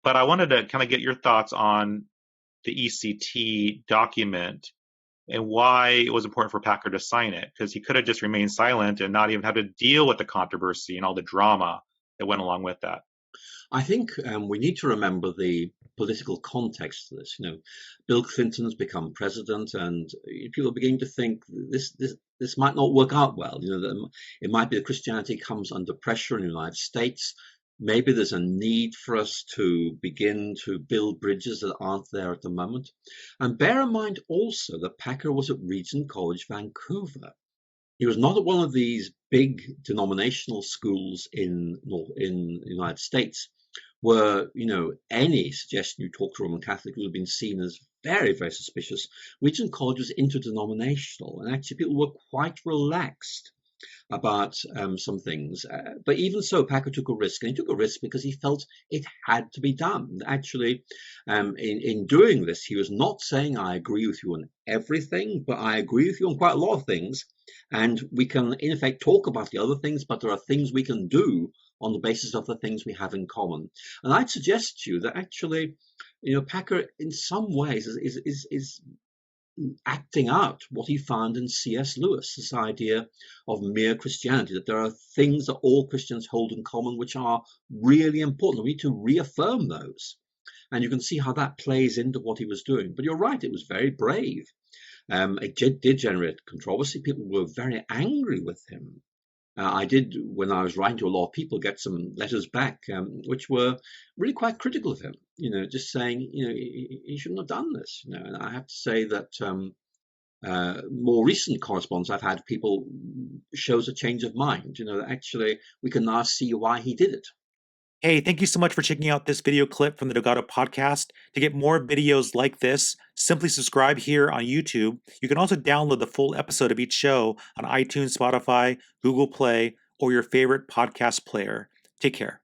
But I wanted to kind of get your thoughts on the ECT document and why it was important for Packer to sign it, because he could have just remained silent and not even had to deal with the controversy and all the drama that went along with that. I think we need to remember the political context of this. Bill Clinton's become president, and people are beginning to think this might not work out well. That it might be that Christianity comes under pressure in the United States. Maybe there's a need for us to begin to build bridges that aren't there at the moment. And bear in mind also that Packer was at Regent College, Vancouver. He was not at one of these big denominational schools in the United States, where any suggestion you talk to Roman Catholic would have been seen as very, very suspicious. Regent College was interdenominational, and actually people were quite relaxed about some things. But even so, Packer took a risk, and he took a risk because he felt it had to be done. Actually, in doing this, he was not saying, I agree with you on everything, but I agree with you on quite a lot of things. And we can, in effect, talk about the other things, but there are things we can do on the basis of the things we have in common. And I'd suggest to you that actually, Packer, in some ways, is acting out what he found in C.S. Lewis, this idea of mere Christianity, that there are things that all Christians hold in common which are really important. We need to reaffirm those. And you can see how that plays into what he was doing. But you're right, it was very brave. It did generate controversy. People were very angry with him. I did, when I was writing to a lot of people, get some letters back which were really quite critical of him, just saying, he shouldn't have done this. And I have to say that more recent correspondence I've had, people shows a change of mind, that actually we can now see why he did it. Hey, thank you so much for checking out this video clip from the Delgado podcast. To get more videos like this, simply subscribe here on YouTube. You can also download the full episode of each show on iTunes, Spotify, Google Play, or your favorite podcast player. Take care.